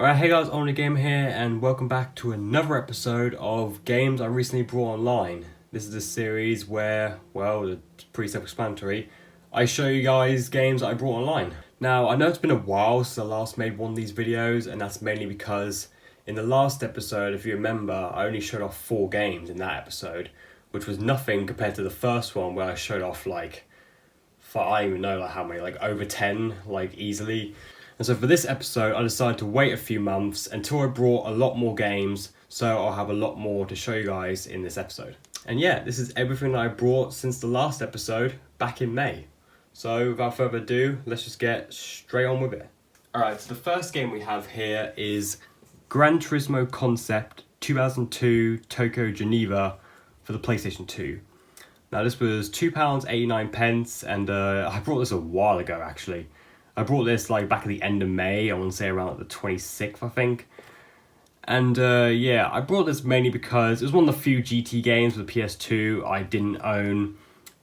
Alright, hey guys, Only Gamer here, and welcome back to another episode of games I recently brought online. This is a series where, well, it's pretty self-explanatory. I show you guys games that I brought online. Now, I know it's been a while since I last made one of these videos, and that's mainly because in the last episode, if you remember, I only showed off 4 games in that episode, which was nothing compared to the first one where I showed off I don't even know how many, over 10, easily. And so for this episode, I decided to wait a few months until I brought a lot more games, so I'll have a lot more to show you guys in this episode. And yeah, this is everything that I brought since the last episode back in May. So without further ado, let's just get straight on with it. Alright, so the first game we have here is Gran Turismo Concept 2002 Tokyo Geneva for the PlayStation 2. Now this was £2.89, and I brought this a while ago actually. I brought this back at the end of May, I want to say around the 26th I think. And yeah, I brought this mainly because it was one of the few GT games for the PS2 I didn't own.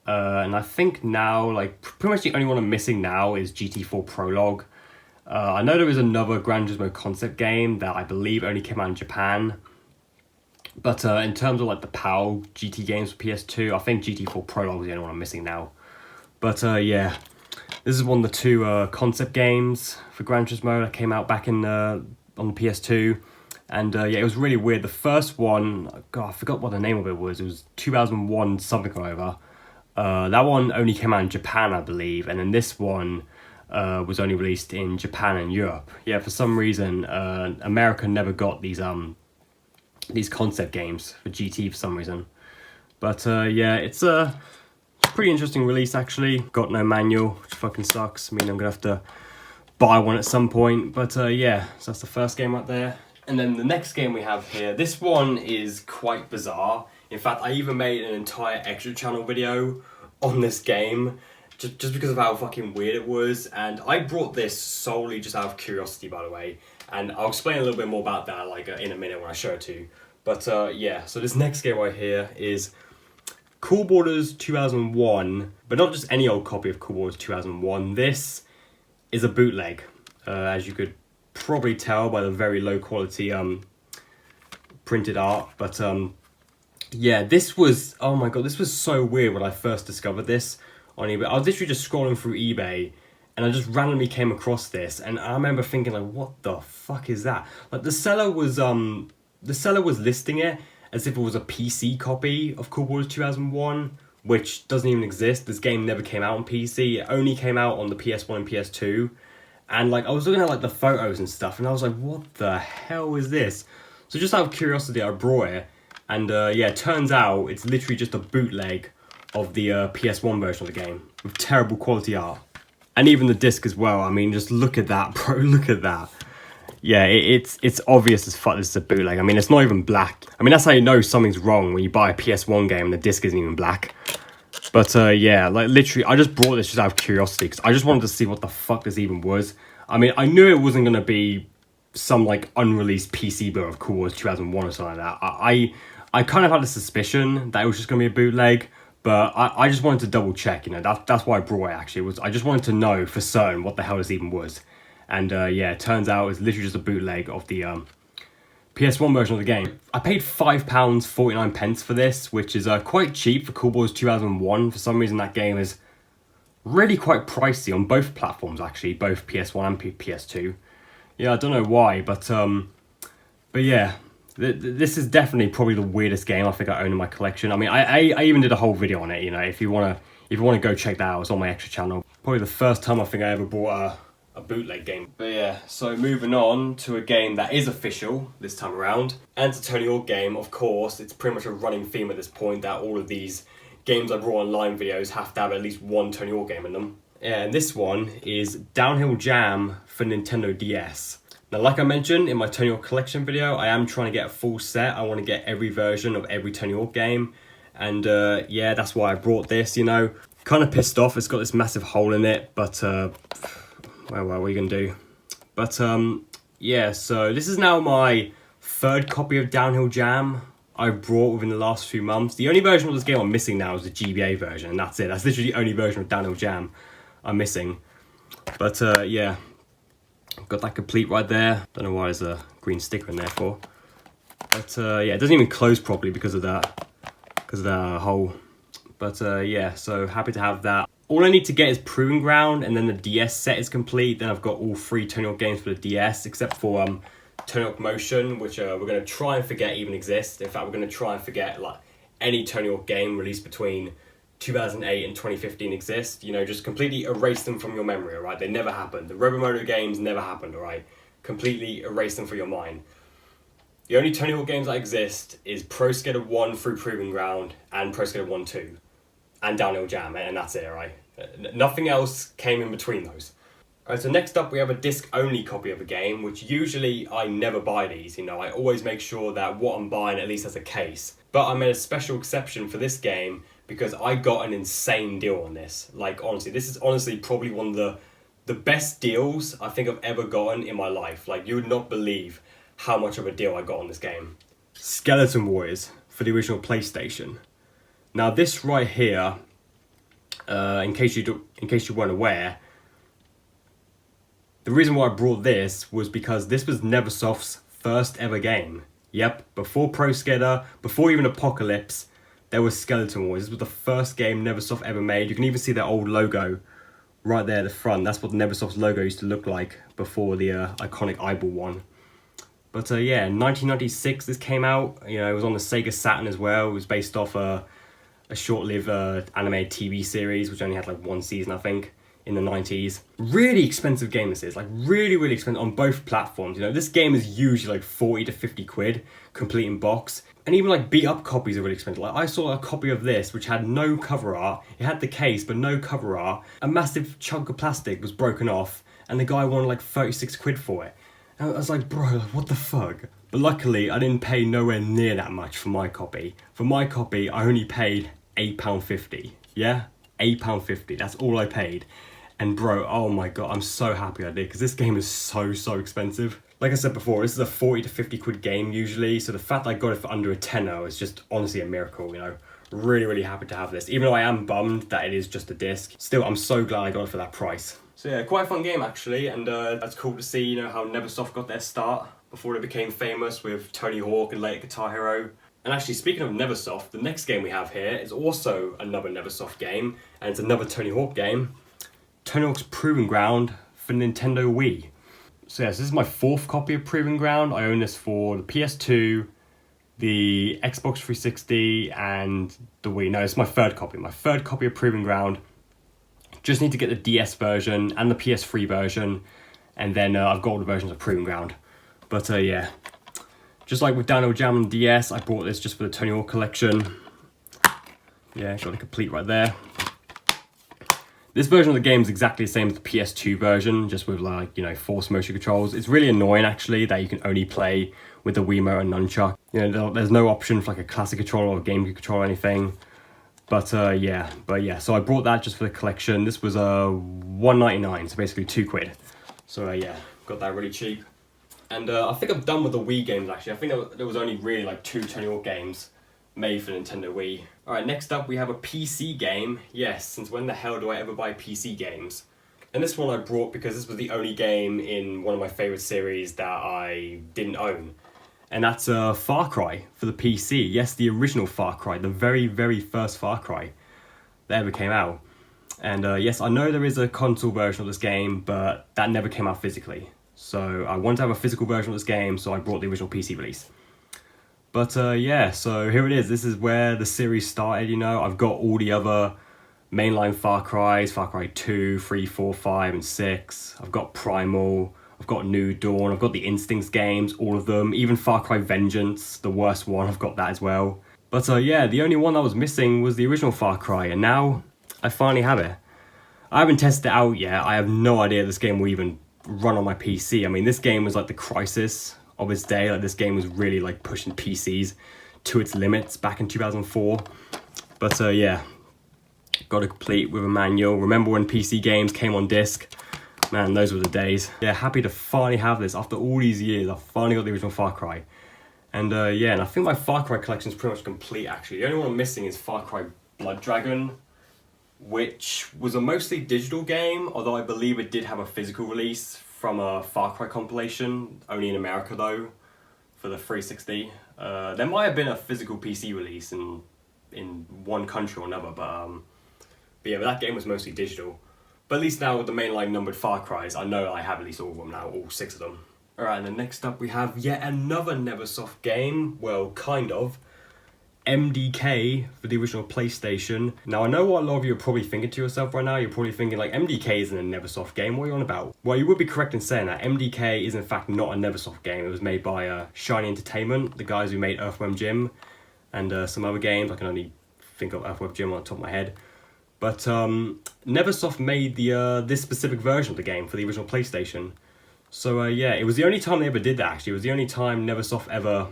And I think now, pretty much the only one I'm missing now is GT4 Prologue. I know there is another Gran Turismo Concept game that I believe only came out in Japan. But in terms of the PAL GT games for PS2, I think GT4 Prologue is the only one I'm missing now. But yeah. This is one of the 2 concept games for Gran Turismo that came out back on the PS2. And yeah, it was really weird. The first one, God, I forgot what the name of it was. It was 2001 something or other. That one only came out in Japan, I believe. And then this one was only released in Japan and Europe. Yeah, for some reason, America never got these concept games for GT for some reason. But yeah, it's a pretty interesting release actually. Got no manual, which fucking sucks. I mean, I'm gonna have to buy one at some point. But yeah, so that's the first game right there. And then the next game we have here, this one is quite bizarre. In fact, I even made an entire extra channel video on this game just because of how fucking weird it was. And I brought this solely just out of curiosity, by the way. And I'll explain a little bit more about that in a minute when I show it to you. But yeah, so this next game right here is Cool Borders 2001, but not just any old copy of Cool Borders 2001. This is a bootleg, as you could probably tell by the very low quality printed art. But yeah, this was, oh my god, this was so weird when I first discovered this on eBay. I was literally just scrolling through eBay, and I just randomly came across this, and I remember thinking what the fuck is that? The seller was listing it as if it was a PC copy of Cool Borders 2001, which doesn't even exist. This game never came out on PC. It only came out on the PS1 and PS2. And I was looking at the photos and stuff, and I was like, what the hell is this? So just out of curiosity, I brought it. And yeah, it turns out it's literally just a bootleg of the PS1 version of the game with terrible quality art. And even the disc as well. I mean, just look at that, bro. Look at that. Yeah, it's obvious as fuck this is a bootleg. I mean, it's not even black. I mean, that's how you know something's wrong when you buy a PS1 game and the disc isn't even black. But yeah, literally, I just brought this just out of curiosity because I just wanted to see what the fuck this even was. I mean, I knew it wasn't going to be some unreleased PC build of Cool Wars 2001 or something like that. I kind of had a suspicion that it was just going to be a bootleg, but I just wanted to double check, that's why I brought it actually. I just wanted to know for certain what the hell this even was. And yeah, it turns out it's literally just a bootleg of the PS1 version of the game. I paid £5.49 for this, which is quite cheap for Cool Borders 2001. For some reason, that game is really quite pricey on both platforms, actually, both PS1 and PS2. Yeah, I don't know why, but yeah, this is definitely probably the weirdest game I think I own in my collection. I mean, I even did a whole video on it. If you wanna go check that out, it's on my extra channel. Probably the first time I think I ever bought a bootleg game. But yeah, so moving on to a game that is official this time around. And it's a Tony Hawk game, of course. It's pretty much a running theme at this point that all of these games I brought online videos have to have at least one Tony Hawk game in them. Yeah, and this one is Downhill Jam for Nintendo DS. Now, like I mentioned in my Tony Hawk collection video, I am trying to get a full set. I want to get every version of every Tony Hawk game. And yeah, that's why I brought this, Kind of pissed off, it's got this massive hole in it, but well, what are you gonna do? But yeah, so this is now my 3rd copy of Downhill Jam I brought within the last few months. The only version of this game I'm missing now is the GBA version, and that's it. That's literally the only version of Downhill Jam I'm missing. But yeah, Got that complete right there. Don't know why there's a green sticker in there for. But yeah, it doesn't even close properly because of that hole. But yeah, so happy to have that. All I need to get is Proving Ground, and then the DS set is complete. Then I've got all 3 Tony Hawk games for the DS, except for Tony Hawk Motion, which we're going to try and forget even exists. In fact, we're going to try and forget like any Tony Hawk game released between 2008 and 2015 exist. You know, just completely erase them from your memory, alright? They never happened. The Robomoto games never happened, alright? Completely erase them from your mind. The only Tony Hawk games that exist is Pro Skater 1 through Proving Ground and Pro Skater 1 2. And Downhill Jam, and that's it, right? Nothing else came in between those. Alright, so next up we have a disc-only copy of a game, which usually I never buy these, you know, I always make sure that what I'm buying at least has a case. But I made a special exception for this game because I got an insane deal on this. Like, honestly, this is honestly probably one of the best deals I think I've ever gotten in my life. Like, you would not believe how much of a deal I got on this game. Skeleton Warriors for the original PlayStation. Now this right here, in case you weren't aware, the reason why I brought this was because this was Neversoft's first ever game. Yep, before Pro Skater, before even Apocalypse, there was Skeleton Wars. This was the first game Neversoft ever made. You can even see their old logo right there at the front. That's what Neversoft's logo used to look like before the iconic eyeball one. But yeah, in 1996 this came out. You know, it was on the Sega Saturn as well. It was based off a short-lived anime TV series, which only had like 1 season, I think, in the 90s. Really expensive game this is, like really, really expensive on both platforms. You know, this game is usually like 40 to 50 quid, complete in box. And even like beat up copies are really expensive. Like I saw a copy of this, which had no cover art. It had the case, but no cover art. A massive chunk of plastic was broken off, and the guy wanted like 36 quid for it. And I was like, bro, what the fuck? But luckily, I didn't pay nowhere near that much for my copy. For my copy, I only paid £8.50. Yeah? £8.50. That's all I paid. And bro, oh my god, I'm so happy I did, because this game is so expensive. Like I said before, this is a 40 to 50 quid game usually, so the fact that I got it for under a tenner is just honestly a miracle, you know. Really happy to have this. Even though I am bummed that it is just a disc, still I'm so glad I got it for that price. So yeah, quite a fun game actually, and that's cool to see, you know, how Neversoft got their start before they became famous with Tony Hawk and later Guitar Hero. And actually, speaking of Neversoft, the next game we have here is also another Neversoft game, and it's another Tony Hawk game. Tony Hawk's Proving Ground for Nintendo Wii. So yes, this is my 4th copy of Proving Ground. I own this for the PS2, the Xbox 360, and the Wii. No, it's my 3rd copy. My 3rd copy of Proving Ground. Just need to get the DS version and the PS3 version, and then I've got all the versions of Proving Ground. But yeah, just like with Downhill Jam and DS, I bought this just for the Tony Hawk collection. Yeah, got it complete right there. This version of the game is exactly the same as the PS2 version, just with like, you know, force motion controls. It's really annoying actually that you can only play with the Wiimote and Nunchuck. You know, there's no option for like a classic controller or a GameCube controller or anything. But yeah, so I brought that just for the collection. This was $1.99, so basically 2 quid. So yeah, got that really cheap. And I think I'm done with the Wii games actually. I think there was only really like 2 Tony Hawk games made for Nintendo Wii. Alright, next up we have a PC game. Yes, since when the hell do I ever buy PC games? And this one I brought because this was the only game in one of my favourite series that I didn't own. And that's Far Cry for the PC. Yes, the original Far Cry, the very first Far Cry that ever came out. And yes, I know there is a console version of this game, but that never came out physically. So I wanted to have a physical version of this game, so I brought the original PC release. But yeah, so here it is. This is where the series started, you know. I've got all the other mainline Far Cries, Far Cry 2, 3, 4, 5, and 6. I've got Primal, I've got New Dawn, I've got the Instincts games, all of them. Even Far Cry Vengeance, the worst one, I've got that as well. But yeah, the only one that was missing was the original Far Cry, and now I finally have it. I haven't tested it out yet. I have no idea this game will even run on my PC. I mean, this game was like the crisis of its day. Like, this game was really like pushing PCs to its limits back in 2004. But yeah, got it complete with a manual. Remember when PC games came on disc? Man, those were the days. Yeah, happy to finally have this. After all these years, I finally got the original Far Cry. And yeah, and I think my Far Cry collection is pretty much complete actually. The only one I'm missing is Far Cry Blood Dragon, which was a mostly digital game, although I believe it did have a physical release from a Far Cry compilation, only in America though, for the 360. There might have been a physical PC release in one country or another, but yeah, but that game was mostly digital. But at least now with the mainline numbered Far Cries, I know I have at least all of them now, all 6 of them. Alright, and then next up we have yet another Neversoft game, well, kind of. MDK for the original PlayStation. Now I know what a lot of you are probably thinking to yourself right now. You're probably thinking like, MDK isn't a Neversoft game, what are you on about? Well, you would be correct in saying that MDK is in fact not a Neversoft game. It was made by Shiny Entertainment, the guys who made Earthworm Jim and some other games. I can only think of Earthworm Jim on the top of my head. But Neversoft made the this specific version of the game for the original PlayStation. So yeah, it was the only time they ever did that actually. It was the only time Neversoft ever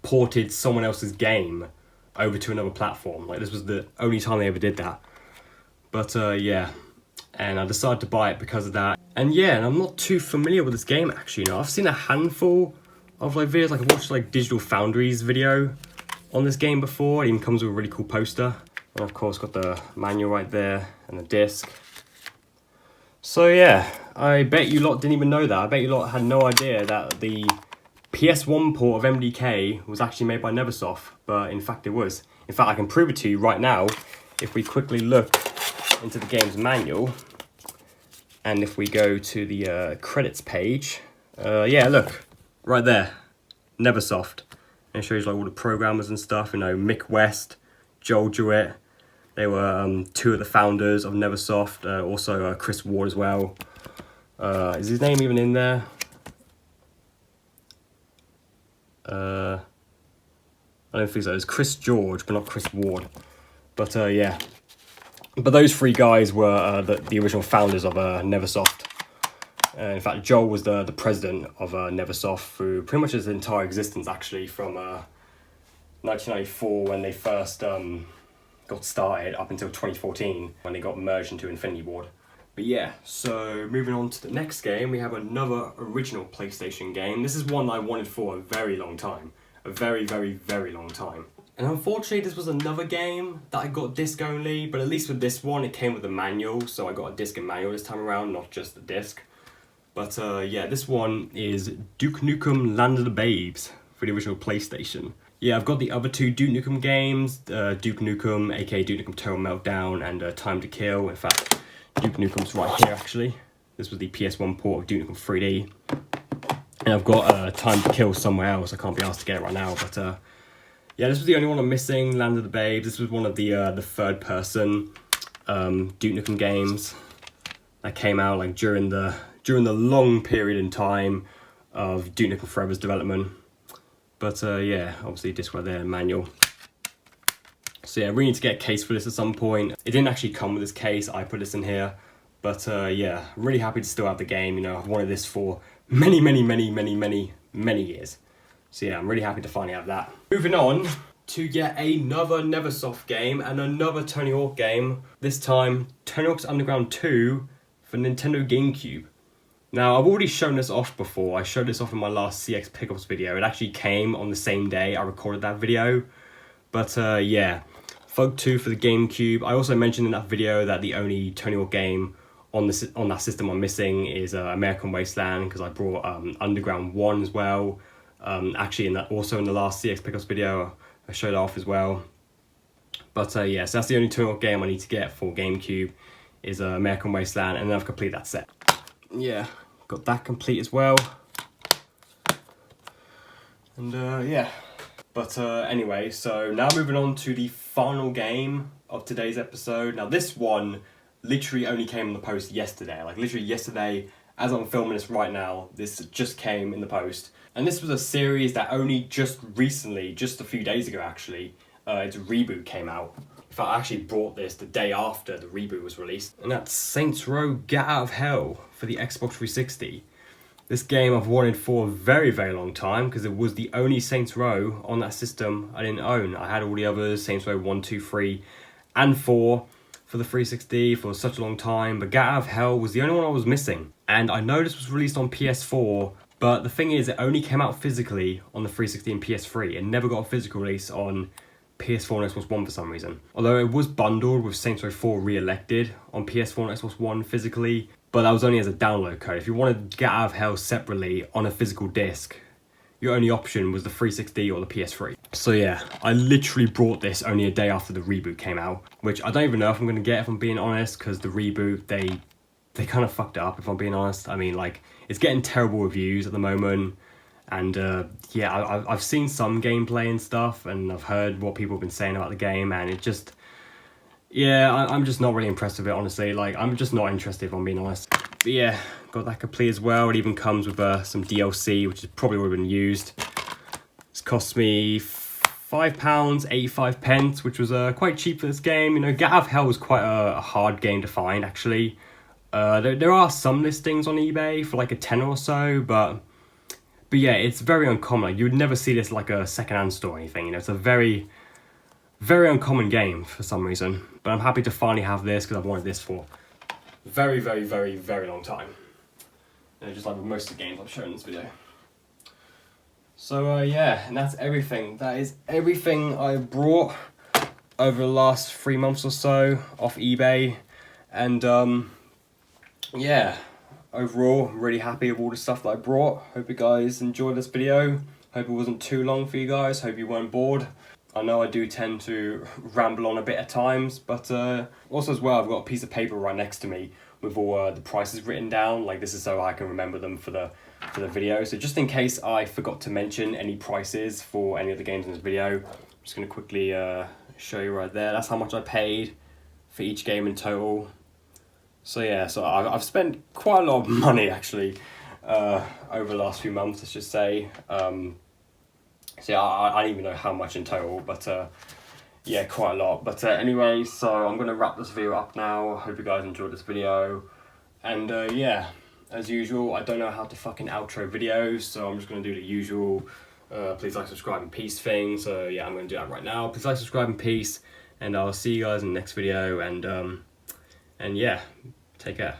ported someone else's game over to another platform. Like, this was the only time they ever did that. But yeah, and I decided to buy it because of that. And yeah, and I'm not too familiar with this game actually. You know, I've seen a handful of like videos. Like, I've watched like Digital Foundry's video on this game before. It even comes with a really cool poster. And of course got the manual right there and the disc. So yeah, I bet you lot didn't even know that. I bet you lot had no idea that the PS1 port of MDK was actually made by Neversoft, but in fact it was. In fact, I can prove it to you right now if we quickly look into the game's manual, and if we go to the credits page. Yeah, look, right there, Neversoft. And it shows like all the programmers and stuff, you know, Mick West, Joel Jewett. They were 2 of the founders of Neversoft, also Chris Ward as well. Is his name even in there? I don't think so. It's Chris George, but not Chris Ward. But yeah. But those 3 guys were the original founders of Neversoft. In fact, Joel was the president of Neversoft through pretty much his entire existence, actually, from 1994 when they first got started up until 2014 when they got merged into Infinity Ward. But yeah, so moving on to the next game, we have another original PlayStation game. This is one I wanted for a very long time. A very, very, very long time. And unfortunately, this was another game that I got disc only, but at least with this one, it came with a manual, so I got a disc and manual this time around, not just the disc. But yeah, this one is Duke Nukem Land of the Babes for the original PlayStation. Yeah, I've got the other 2 Duke Nukem games, Duke Nukem, aka Duke Nukem Total Meltdown, and Time to Kill. In fact, Duke Nukem's right here actually. This was the PS1 port of Duke Nukem 3D. And I've got Time to Kill somewhere else. I can't be asked to get it right now, but yeah, this was the only one I'm missing, Land of the Babes. This was one of the third person Duke Nukem games that came out like during the long period in time of Duke Nukem Forever's development. But yeah, obviously disc right there, manual. So yeah, we need to get a case for this at some point. It didn't actually come with this case, I put this in here. But yeah, I'm really happy to still have the game. You know, I've wanted this for many, many, many, many, many, many years. So yeah, I'm really happy to finally have that. Moving on to yet another Neversoft game and another Tony Hawk game. This time, Tony Hawk's Underground 2 for Nintendo GameCube. Now, I've already shown this off before. I showed this off in my last CX Pickups video. It actually came on the same day I recorded that video. But yeah, Thug 2 for the GameCube. I also mentioned in that video that the only Tony Hawk game on that system I'm missing is American Wasteland, because I brought Underground 1 as well. Actually, also in the last CX Pickups video, I showed it off as well. But yeah, so that's the only Tony Hawk game I need to get for GameCube is American Wasteland, and then I've completed that set. Yeah, got that complete as well. And yeah. But anyway, so now moving on to the final game of today's episode. Now this one literally only came in the post yesterday. Like literally yesterday, as I'm filming this right now, this just came in the post. And this was a series that only just recently, just a few days ago actually, its reboot came out. In fact, I actually bought this the day after the reboot was released. And that's Saints Row Get Out of Hell for the Xbox 360. This game I've wanted for a very, very long time because it was the only Saints Row on that system I didn't own. I had all the others, Saints Row 1, 2, 3, and 4 for the 360 for such a long time, but Get Out of Hell was the only one I was missing. And I know this was released on PS4, but the thing is it only came out physically on the 360 and PS3. It never got a physical release on PS4 and Xbox One for some reason. Although it was bundled with Saints Row 4 Re-Elected on PS4 and Xbox One physically, but that was only as a download code. If you wanted Get Out of Hell separately on a physical disc, your only option was the 360 or the PS3. So yeah, I literally brought this only a day after the reboot came out, which I don't even know if I'm going to get, if I'm being honest, because the reboot, they kind of fucked it up, if I'm being honest. I mean, like, it's getting terrible reviews at the moment, and yeah, I've seen some gameplay and stuff, and I've heard what people have been saying about the game, and it just, yeah, I'm just not really impressed with it, honestly. Like, I'm just not interested, if I'm being honest. But yeah, got that complete as well. It even comes with some DLC, which is probably would have been used. It's cost me £5.85, which was quite cheap for this game. You know, Get Out of Hell was quite a hard game to find, actually. There are some listings on eBay for like a tenner or so, but yeah, it's very uncommon. Like, you would never see this like a secondhand store or anything. You know, it's a very, very uncommon game for some reason. But I'm happy to finally have this because I've wanted this for a very, very, very, very long time. You know, just like with most of the games I've shown in this video. So yeah, and that's everything. That is everything I brought over the last 3 months or so off eBay, and yeah, overall I'm really happy with all the stuff that I brought. Hope you guys enjoyed this video. Hope it wasn't too long for you guys. Hope you weren't bored. I know I do tend to ramble on a bit at times, but also as well, I've got a piece of paper right next to me with all the prices written down. Like, this is so I can remember them for the video. So just in case I forgot to mention any prices for any of the games in this video, I'm just going to quickly show you right there. That's how much I paid for each game in total. So yeah, so I've spent quite a lot of money actually over the last few months, let's just say. So yeah, I don't even know how much in total, but yeah, quite a lot. But anyway, so I'm going to wrap this video up now. I hope you guys enjoyed this video. And yeah, as usual, I don't know how to fucking outro videos, so I'm just going to do the usual please like, subscribe, and peace thing. So yeah, I'm going to do that right now. Please like, subscribe, and peace. And I'll see you guys in the next video. And yeah, take care.